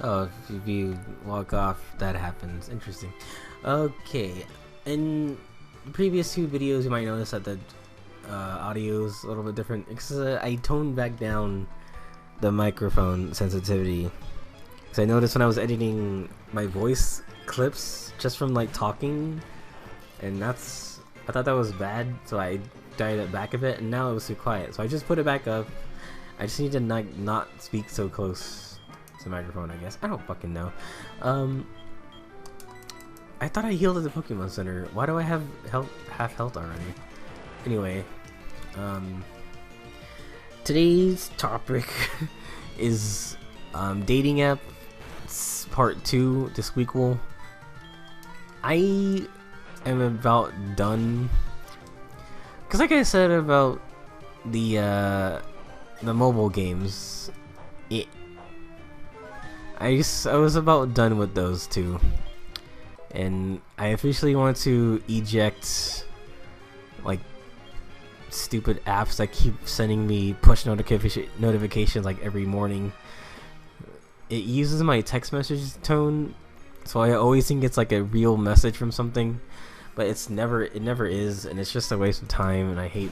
Oh, if you walk off, that happens. Interesting. Okay, in the previous two videos, you might notice that the audio is a little bit different because I toned back down the microphone sensitivity. Because I noticed when I was editing my voice clips just from like talking, and I thought that was bad, so I dialed it back a bit, and now it was too quiet. So I just put it back up. I just need to not speak so close to the microphone, I guess. I don't fucking know. I thought I healed at the Pokemon Center. Why do I have half health already? Anyway, today's topic is dating app part 2, the squeakle. I am about done, because like I said about the mobile games, I was about done with those two, and I officially want to eject like stupid apps that keep sending me push notifications like every morning. It uses my text message tone, so I always think it's like a real message from something, but it never is, and it's just a waste of time, and I hate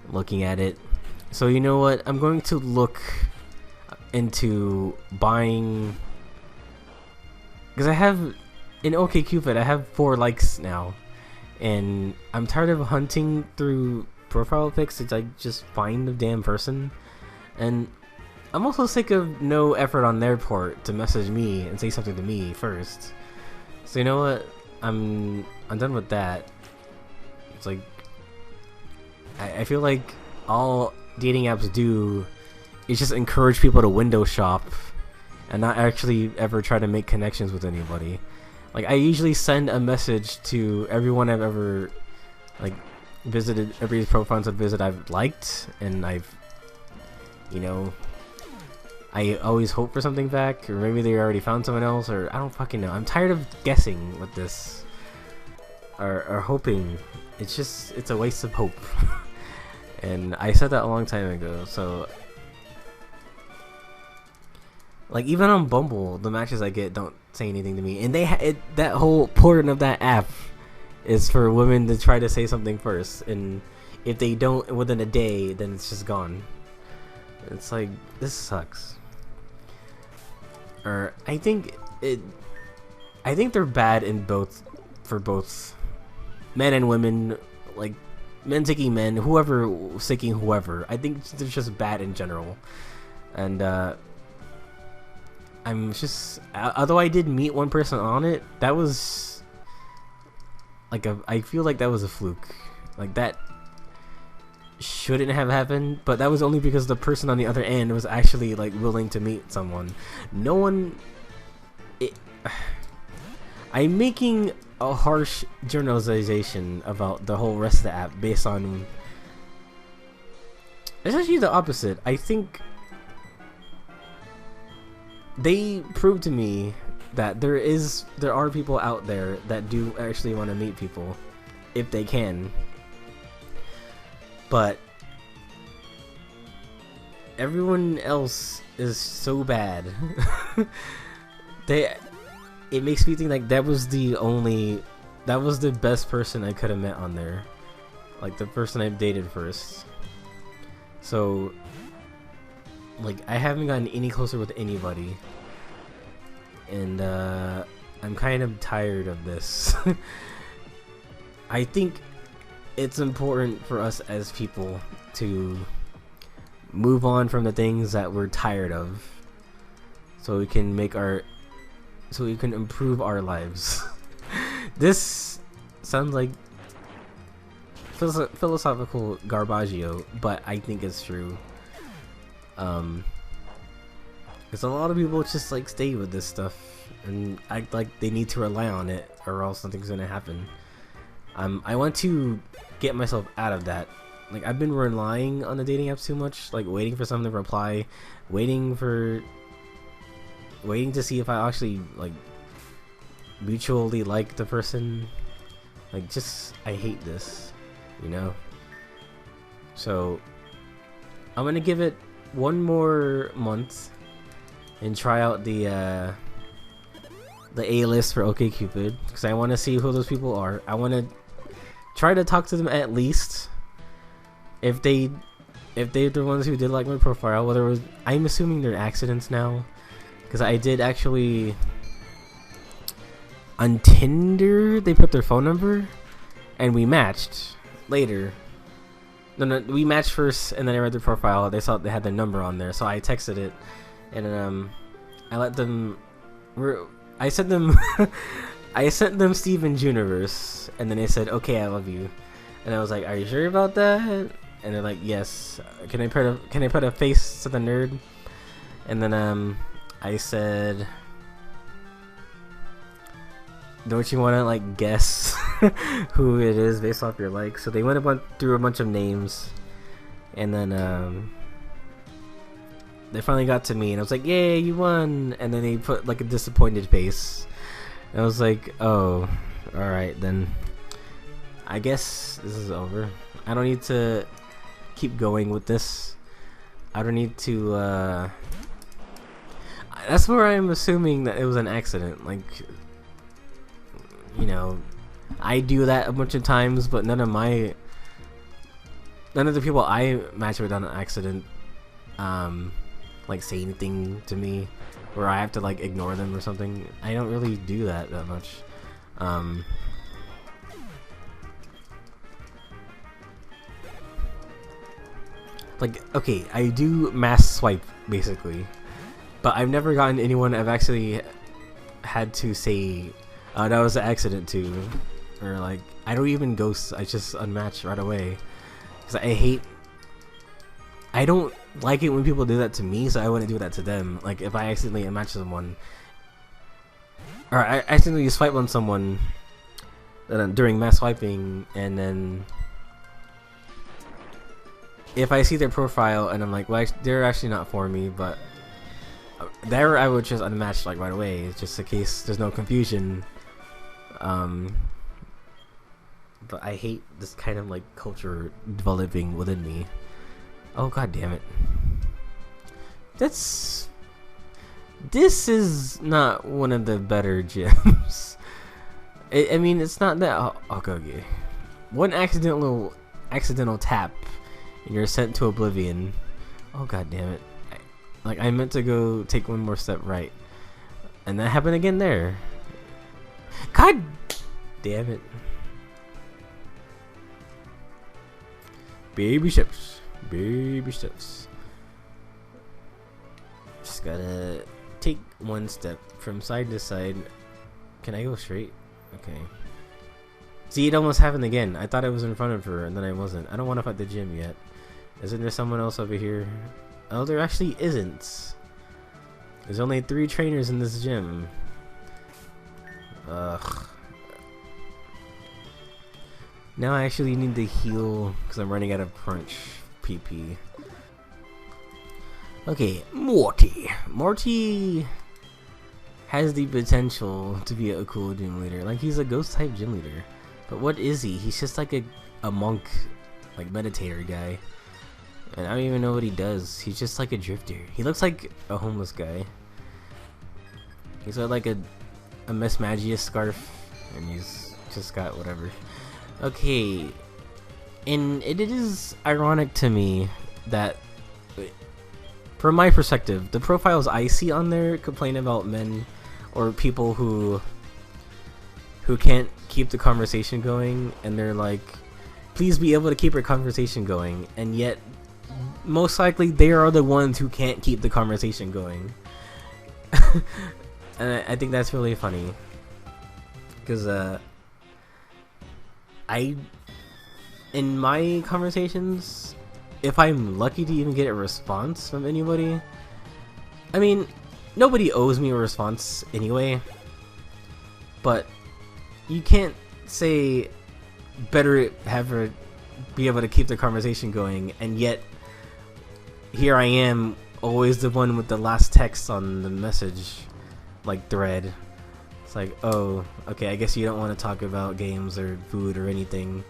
looking at it. So you know what? I'm going to look into buying, because I have in Okcupid I have 4 likes now, and I'm tired of hunting through profile pics to like just find the damn person, and I'm also sick of no effort on their part to message me and say something to me first. So you know what? I'm done with that. It's like I feel like all dating apps do is just encourage people to window shop and not actually ever try to make connections with anybody. Like, I usually send a message to everyone I've ever like visited, every profile I've liked, and I've, you know, I always hope for something back, or maybe they already found someone else, or I don't fucking know. I'm tired of guessing with this, or hoping. It's a waste of hope. And I said that a long time ago. So, like, even on Bumble, the matches I get don't say anything to me, and that whole portion of that app is for women to try to say something first, and if they don't within a day, then it's just gone. It's like, this sucks. Or I think they're bad in both, for both men and women, like men seeking men, whoever seeking whoever. I think they're just bad in general. And I'm just, although I did meet one person on it, that was like I feel like that was a fluke. Like, that shouldn't have happened, but that was only because the person on the other end was actually like willing to meet someone. No one, I'm making a harsh generalization about the whole rest of the app based on, it's actually the opposite. I think they proved to me that there are people out there that do actually want to meet people if they can. But everyone else is so bad. It makes me think like that was the best person I could have met on there, like the person I've dated first. So, like, I haven't gotten any closer with anybody, and I'm kind of tired of this. I think it's important for us as people to move on from the things that we're tired of, so we can improve our lives. This sounds like philosophical garbaggio, but I think it's true. Because a lot of people just like stay with this stuff and act like they need to rely on it, or else something's gonna happen. I want to get myself out of that. Like, I've been relying on the dating apps too much, like waiting for someone to reply, waiting to see if I actually like mutually like the person. Like, just, I hate this, you know? So I'm gonna give it one more month, and try out the A list for Okcupid because I want to see who those people are. I want to try to talk to them at least. If they're the ones who did like my profile, whether it was, I'm assuming they're accidents now, because I did actually on Tinder they put their phone number, and we matched later. No, we matched first, and then I read their profile. They saw they had their number on there, so I texted it, and I let them. I sent them. I sent them Steven's Universe, and then they said, "Okay, I love you," and I was like, "Are you sure about that?" And they're like, "Yes." Can I put a face to the nerd? And then I said, "Don't you want to like guess who it is based off your likes?" So they went through a bunch of names, and then they finally got to me, and I was like, "Yay, you won!" And then they put like a disappointed face. And I was like, "Oh, all right then. I guess this is over. I don't need to keep going with this. I don't need to." That's where I'm assuming that it was an accident. Like, you know, I do that a bunch of times, but none of the people I match with on an accident like say anything to me, or I have to like ignore them or something. I don't really do that much. Like, okay, I do mass swipe basically, but I've never gotten anyone I've actually had to say, that was an accident too, or like I don't even ghost. I just unmatch right away because I don't like it when people do that to me, so I wouldn't do that to them. Like if I accidentally unmatch someone, or I accidentally swipe on someone during mass swiping, and then if I see their profile and I'm like, well, they're actually not for me, but there I would just unmatch like right away, just in case there's no confusion. But I hate this kind of like culture developing within me. Oh god damn it. This is not one of the better gyms. I mean, it's not that. Okay. One accidental tap and you're sent to oblivion. Oh god damn it. I meant to go take one more step right, and that happened again there. God damn it. Baby steps. Just gotta take one step from side to side. Can I go straight? Okay. See, it almost happened again. I thought I was in front of her, and then I wasn't. I don't want to fight the gym yet. Isn't there someone else over here? Oh, there actually isn't. There's only 3 trainers in this gym. Ugh. Now I actually need to heal because I'm running out of crunch PP. Okay, Morty. Morty has the potential to be a cool gym leader. Like, he's a ghost type gym leader. But what is he? He's just like a monk, like meditator guy. And I don't even know what he does. He's just like a drifter. He looks like a homeless guy. He's got like a Miss Magia scarf, and he's just got whatever. Okay, and it is ironic to me that, from my perspective, the profiles I see on there complain about men or people who can't keep the conversation going, and they're like, please be able to keep your conversation going, and yet most likely they are the ones who can't keep the conversation going. And I think that's really funny, because in my conversations, if I'm lucky to even get a response from anybody, I mean, nobody owes me a response anyway, but you can't say better have her be able to keep the conversation going, and yet here I am, always the one with the last text on the message like thread. It's like, oh, okay, I guess you don't want to talk about games or food or anything.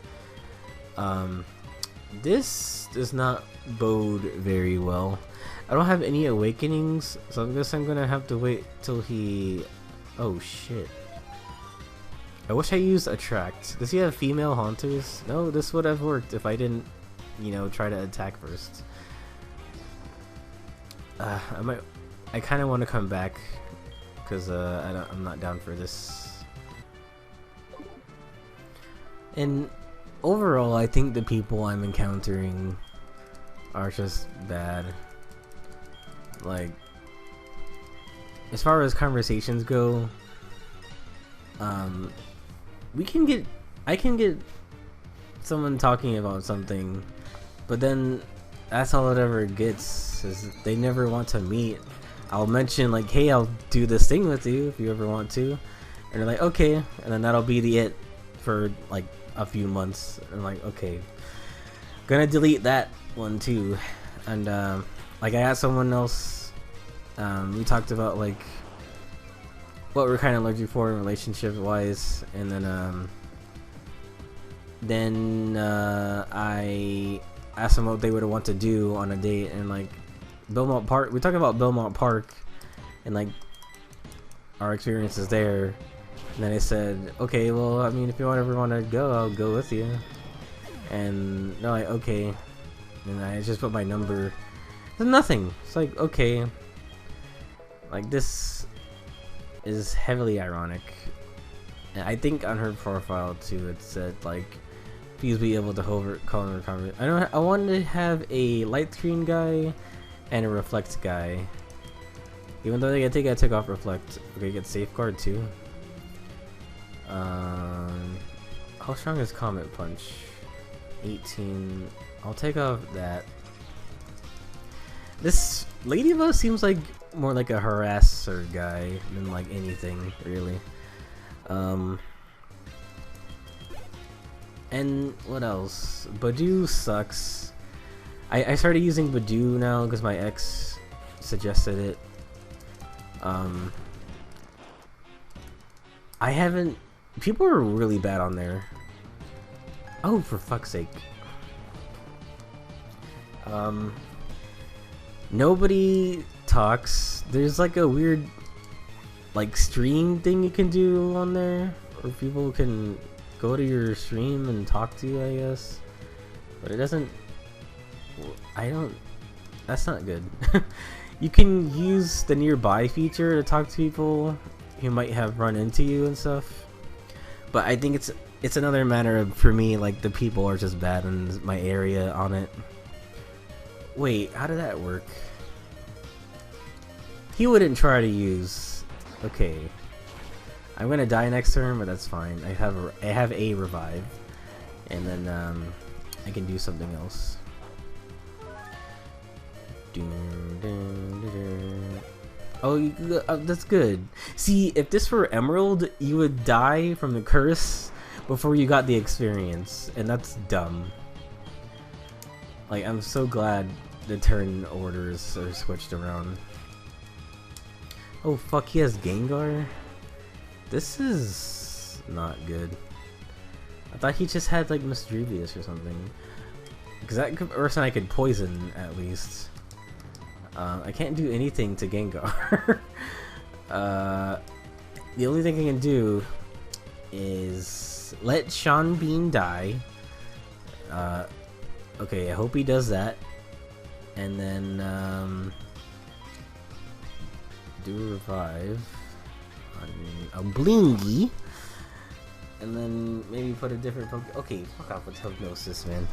This does not bode very well. I don't have any awakenings, so I guess I'm gonna have to wait till he... Oh shit. I wish I used Attract. Does he have female haunters? No, this would have worked if I didn't, you know, try to attack first. I kind of want to come back because I'm not down for this. And overall, I think the people I'm encountering are just bad. Like, as far as conversations go, I can get someone talking about something, but then that's all it ever gets, is they never want to meet. I'll mention like, hey, I'll do this thing with you if you ever want to, and they're like, okay, and then that'll be the it for like a few months. And I'm like, okay, gonna delete that one too. And like, I asked someone else, we talked about like what we're kind of looking for in relationship wise, and then I asked them what they would want to do on a date, and like Belmont Park, we talked about Belmont Park and like our experiences there, and then I said, okay, well, I mean, if you ever want to go, I'll go with you. And they're like, okay, and I just put my number. There's nothing. It's like, okay, like, this is heavily ironic. And I think on her profile too, it said like, please be able to call her conversation. I wanted to have a light screen guy and a reflect guy. Even though I think I took off reflect. Okay, get safeguard too. How strong is Comet Punch? 18. I'll take off that. This Ladybug seems like more like a harasser guy than like anything really. And what else? Badoo sucks. I started using Badoo now because my ex suggested it. I haven't. People are really bad on there. Oh, for fuck's sake. Nobody talks. There's like a weird like stream thing you can do on there, or people can go to your stream and talk to you, I guess. But it doesn't. That's not good. You can use the nearby feature to talk to people who might have run into you and stuff. But I think it's another matter of, for me, like, the people are just bad in my area on it. Wait, how did that work? He wouldn't try to use. Okay, I'm gonna die next turn, but that's fine. I have a revive, and then I can do something else. Oh, that's good. See, if this were Emerald, you would die from the curse before you got the experience, and that's dumb. Like, I'm so glad the turn orders are switched around. Oh fuck, he has Gengar? This is not good. I thought he just had like Misdrevious or something. Because that person I could poison at least. I can't do anything to Gengar. The only thing I can do is let Sean Bean die. Okay, I hope he does that. And then do a revive on a Blingy. And then maybe put a different Pokemon. Okay, fuck off with Hypnosis, man.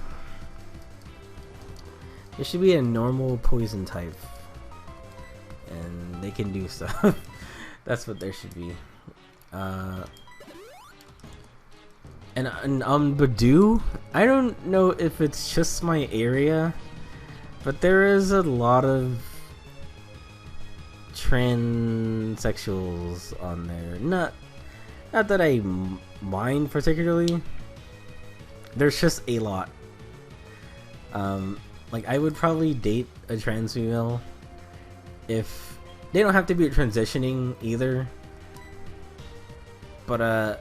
There should be a normal poison type, and they can do stuff. That's what there should be. And on Badoo, I don't know if it's just my area, but there is a lot of transsexuals on there. Not that I mind particularly. There's just a lot. Like, I would probably date a trans female if they don't have to be transitioning either. But I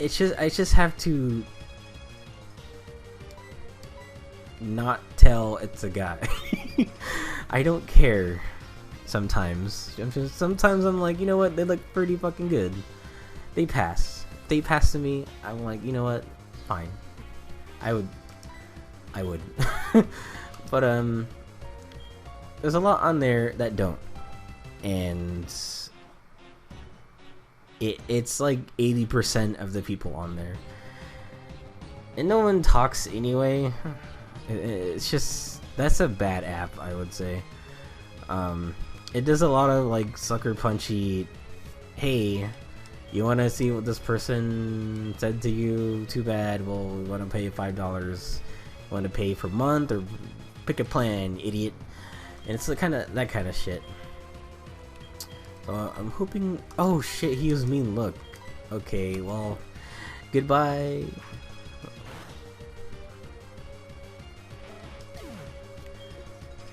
just have to not tell it's a guy. I don't care. Sometimes I'm like, you know what? They look pretty fucking good. They pass. If they pass to me, I'm like, you know what? Fine. I would. But there's a lot on there that don't, and it's like 80% of the people on there, and no one talks anyway. It's just, that's a bad app, I would say. It does a lot of like sucker punchy, hey, you want to see what this person said to you? Too bad. Well, we want to pay $5. You want to pay for a month, or pick a plan, idiot. And it's that kind of shit. So I'm hoping. Oh shit, he used mean look. Okay, well, goodbye.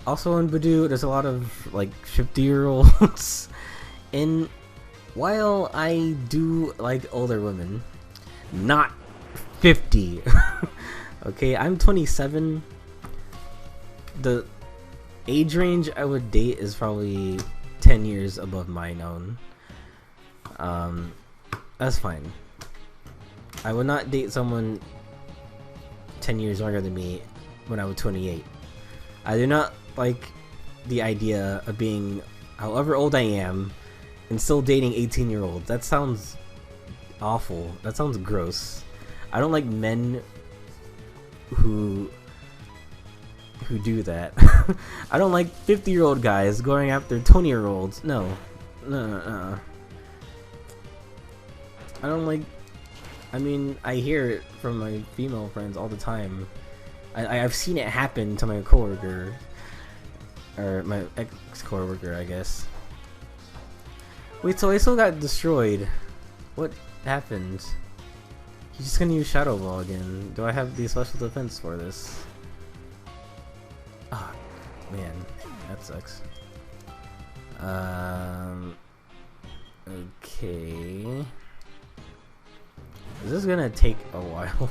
Also in Badoo, there's a lot of like 50-year-olds, and while I do like older women, not 50. Okay, I'm 27. The age range I would date is probably 10 years above mine own. That's fine. I would not date someone 10 years younger than me when I was 28. I do not like the idea of being however old I am and still dating 18-year-olds. That sounds awful. That sounds gross. I don't like men who do that. I don't like 50-year-old guys going after 20-year-olds. No. I don't like. I mean, I hear it from my female friends all the time. I've seen it happen to my coworker, or my ex-coworker, I guess. Wait, so I still got destroyed. What happened? He's just gonna use Shadow Ball again. Do I have the special defense for this? Ah, oh, man, that sucks. Okay. Is this gonna take a while?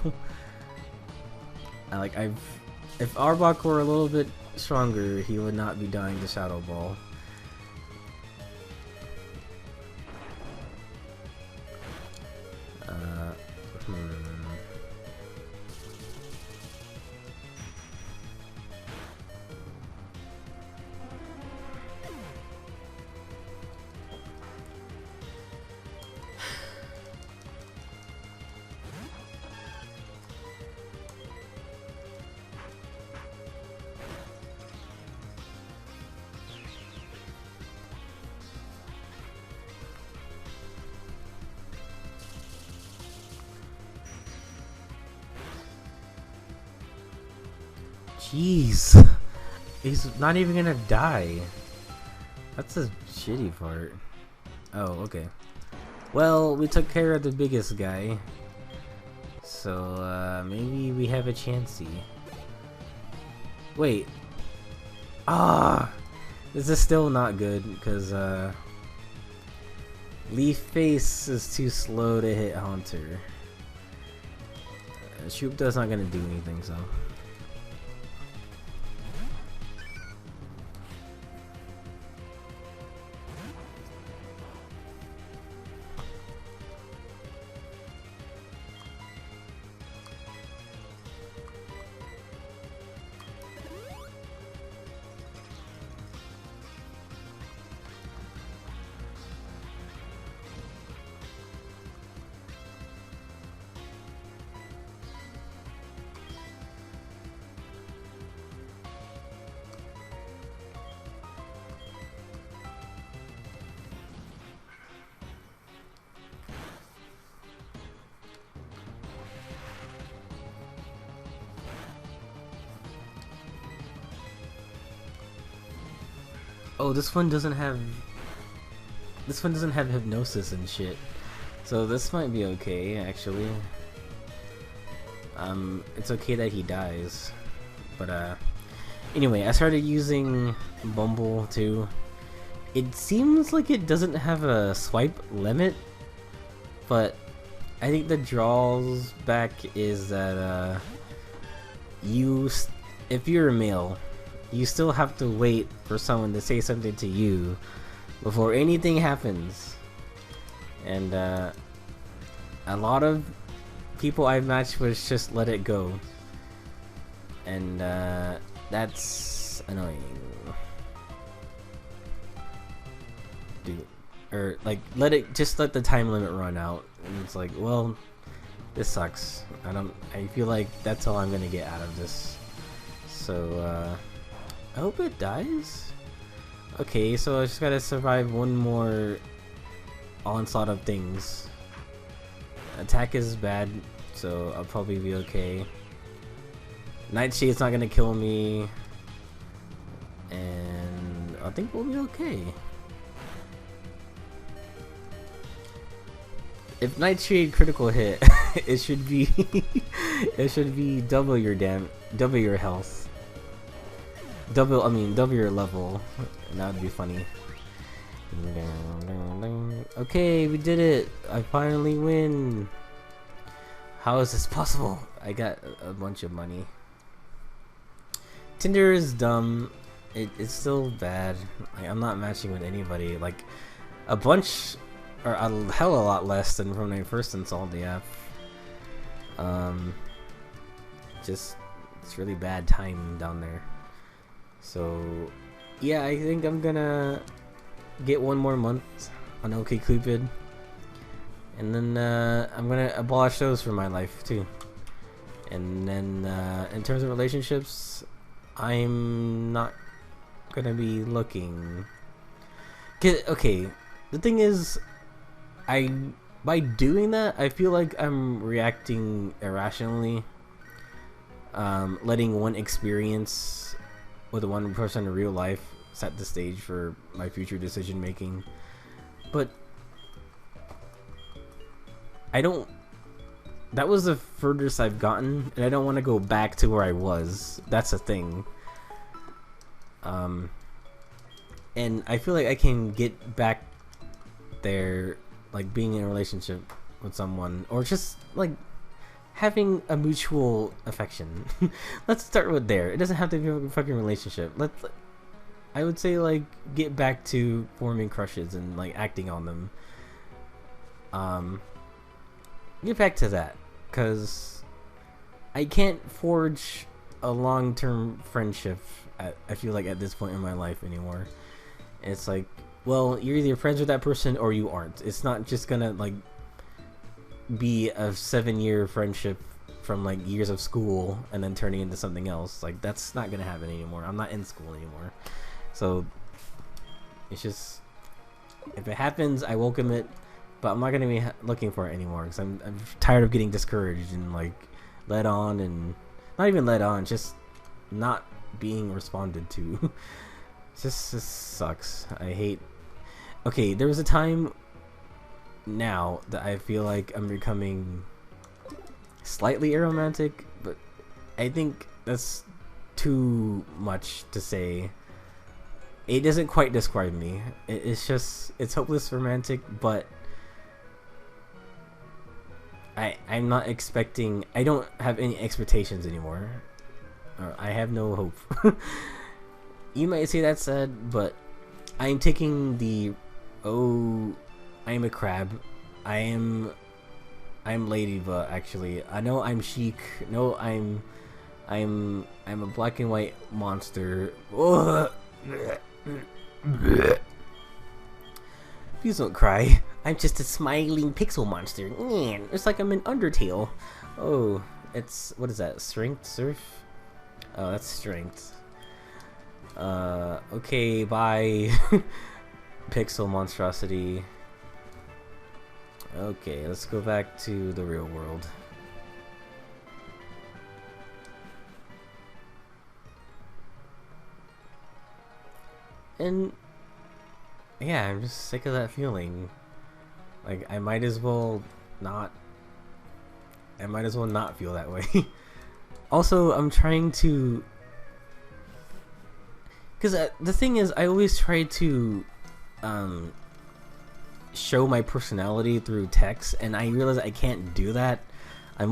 If Arbok were a little bit stronger, he would not be dying to Shadow Ball. Jeez, he's not even gonna die. That's a shitty part. Oh, okay. Well, we took care of the biggest guy, so maybe we have a chancey. Wait. This is still not good because Leaf Face is too slow to hit Haunter. Shoopta's not gonna do anything, so. Oh, this one doesn't have hypnosis and shit. So this might be okay, actually. It's okay that he dies. But anyway, I started using Bumble too. It seems like it doesn't have a swipe limit, but I think the draws back is that if you're a male, You still have to wait for someone to say something to you before anything happens. And a lot of people I've matched with just let it go. And that's annoying. Dude. Or like let the time limit run out. And it's like, well, this sucks. I feel like that's all I'm gonna get out of this. So I hope it dies. Okay, so I just gotta survive one more onslaught of things. Attack is bad, so I'll probably be okay. Nightshade's not gonna kill me, and I think we'll be okay. If Nightshade critical hit, it should be double your health. Double your level. And that would be funny. Okay, we did it. I finally win. How is this possible? I got a bunch of money. Tinder is dumb. It's still bad. Like, I'm not matching with anybody. Like a bunch, or a hell of a lot less than when I first installed the app. Just it's really bad time down there. So yeah, I think I'm gonna get one more month on Okcupid, and then I'm gonna abolish those from my life too. And then in terms of relationships, I'm not gonna be looking. Okay, the thing is, by doing that, I feel like I'm reacting irrationally. Letting one experience with one person in real life set the stage for my future decision making. But that was the furthest I've gotten, and I don't want to go back to where I was. That's the thing. And I feel like I can get back there, like being in a relationship with someone, or just like having a mutual affection. Let's start with there. It doesn't have to be a fucking relationship. I would say like get back to forming crushes and like acting on them. Get back to that, cause I can't forge a long-term friendship. I feel like at this point in my life anymore. And it's like, well, you're either friends with that person or you aren't. It's not just gonna like be a 7-year friendship from like years of school and then turning into something else. Like that's not gonna happen anymore. I'm not in school anymore, so it's just, if it happens, I welcome it, but I'm not gonna be looking for it anymore because I'm tired of getting discouraged and like led on, and not even led on, just not being responded to. It just sucks. I hate. Okay, there was a time now that I feel like I'm becoming slightly aromantic, but I think that's too much to say. It doesn't quite describe me. It's just, it's hopeless romantic, but I'm not expecting, I don't have any expectations anymore. Or I have no hope. You might say that's sad, but I'm taking the, oh, I'm a crab. I'm Ladybug, actually. I know I'm chic. No, I'm a black and white monster. Please don't cry. I'm just a smiling pixel monster. It's like I'm an Undertale. Oh, it's, what is that? Strength surf? Oh, that's strength. Okay, bye. Pixel monstrosity. Okay, let's go back to the real world. And yeah, I'm just sick of that feeling. Like I might as well not feel that way. Also, I'm trying to, because the thing is, I always try to show my personality through text, and I realize I can't do that. I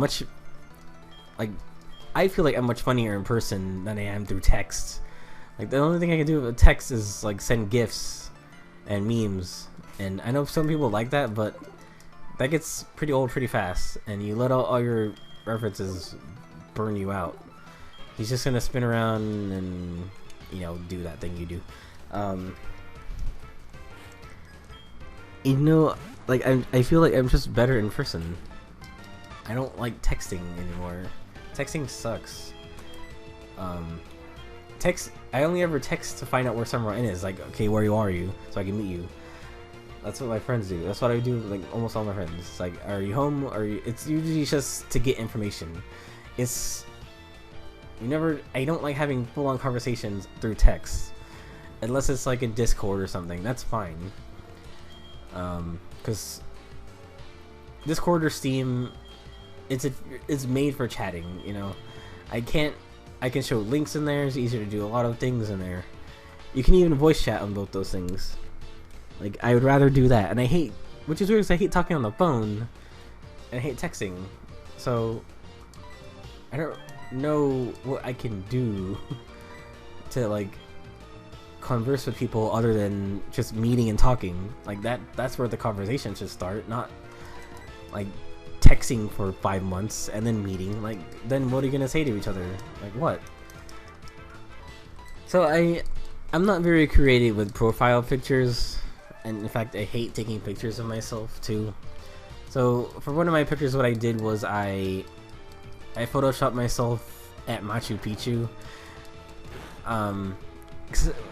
feel like I'm much funnier in person than I am through text. Like the only thing I can do with text is like send gifs and memes, and I know some people like that, but that gets pretty old pretty fast, and you let all your references burn you out. He's just gonna spin around and, you know, do that thing you do. You know, like I feel like I'm just better in person. I don't like texting anymore. Texting sucks. I only ever text to find out where someone is. Like, okay, where are you? So I can meet you. That's what my friends do. That's what I do. Like almost all my friends. It's like, are you home? It's usually just to get information. I don't like having full-on conversations through text, unless it's like in Discord or something. That's fine. Because Discord or Steam, it's made for chatting. You know, I can show links in there. It's easier to do a lot of things in there. You can even voice chat on both those things. Like, I would rather do that, and I hate, which is weird because I hate talking on the phone, and I hate texting. So I don't know what I can do to like converse with people other than just meeting and talking. Like that's where the conversation should start, not like texting for 5 months and then meeting. Like, then what are you gonna say to each other? Like, what? So I'm not very creative with profile pictures, and in fact I hate taking pictures of myself too. So for one of my pictures, what I did was I photoshopped myself at Machu Picchu.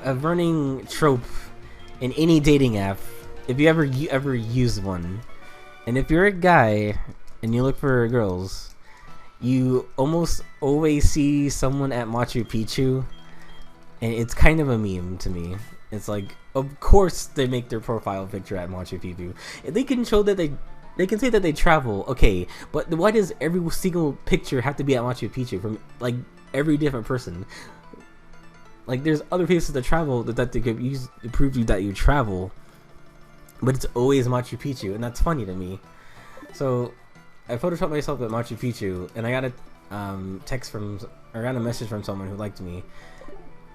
A running trope in any dating app, if you ever use one, and if you're a guy and you look for girls, you almost always see someone at Machu Picchu, and it's kind of a meme to me. It's like, of course they make their profile picture at Machu Picchu. If they can show that they can say that they travel, okay, but why does every single picture have to be at Machu Picchu from like every different person? Like, there's other places to travel that they could use to prove you that you travel, but it's always Machu Picchu, and that's funny to me. So I photoshopped myself at Machu Picchu, and I got a message from someone who liked me,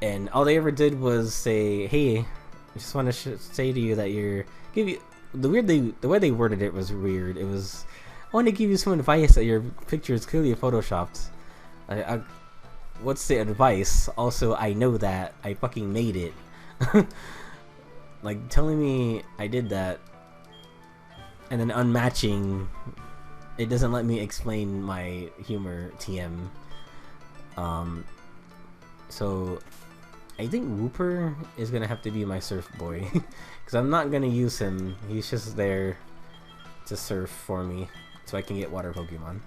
and all they ever did was say, "Hey, I just want to say to you that the way they worded it was weird. It was, I want to give you some advice that your picture is clearly photoshopped. What's the advice? Also, I know that I fucking made it." Like, telling me I did that and then unmatching, it doesn't let me explain my humor. TM. So I think Wooper is gonna have to be my surf boy, because I'm not gonna use him. He's just there to surf for me so I can get water Pokemon.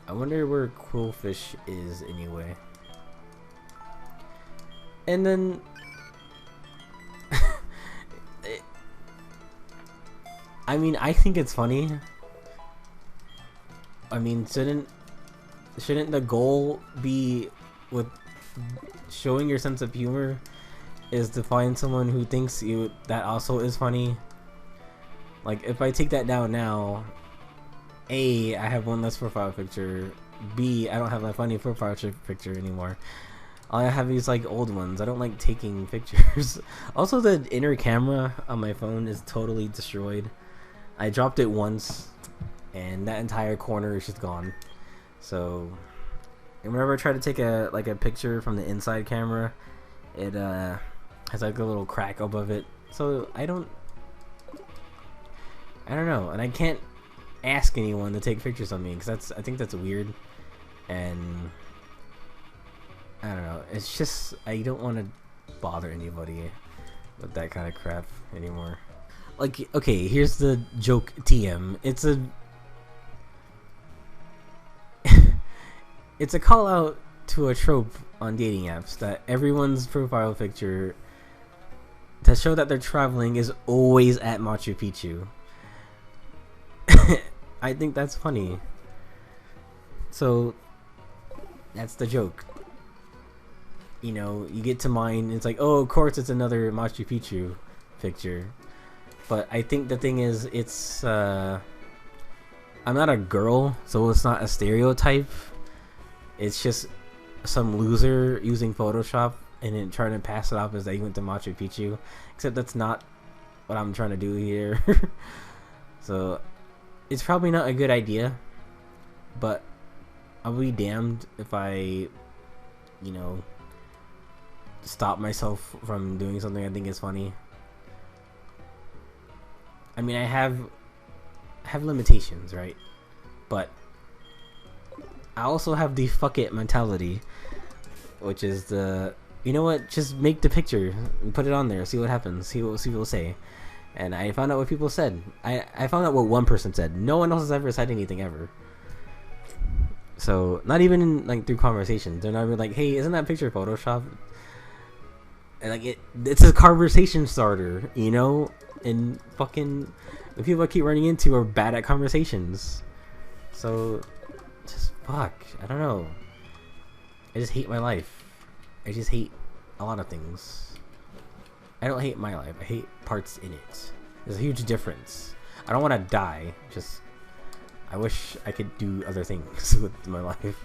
I wonder where Quillfish is anyway. And then I mean, I think it's funny. I mean, shouldn't the goal be with showing your sense of humor is to find someone who thinks that also is funny? Like, if I take that down now, A, I have one less profile picture. B, I don't have my funny profile picture anymore. All I have is like old ones. I don't like taking pictures. Also, the inner camera on my phone is totally destroyed. I dropped it once, and that entire corner is just gone. So, and whenever I try to take a picture from the inside camera, it has like a little crack above it. So I don't know, and I can't ask anyone to take pictures of me because I think that's weird, and I don't know. It's just, I don't want to bother anybody with that kind of crap anymore. Like, okay, here's the joke TM. It's a call out to a trope on dating apps that everyone's profile picture to show that they're traveling is always at Machu Picchu. I think that's funny. So that's the joke. You know, you get to mine, it's like, oh, of course it's another Machu Picchu picture. But I think the thing is, it's I'm not a girl, so it's not a stereotype. It's just some loser using Photoshop and then trying to pass it off as that he went to Machu Picchu. Except that's not what I'm trying to do here. So it's probably not a good idea, but I'll be damned if I, you know, stop myself from doing something I think is funny. I mean, I have limitations, right? But I also have the fuck it mentality, which is the, you know what, just make the picture and put it on there, see what happens, see what people say. And I found out what people said. I found out what one person said. No one else has ever said anything ever. So not even in, like, through conversations. They're not even like, hey, isn't that picture Photoshop? And like it's a conversation starter, you know? And fucking the people I keep running into are bad at conversations. So just fuck. I don't know. I just hate my life. I just hate a lot of things. I don't hate my life. I hate parts in it. There's a huge difference. I don't want to die. Just I wish I could do other things with my life.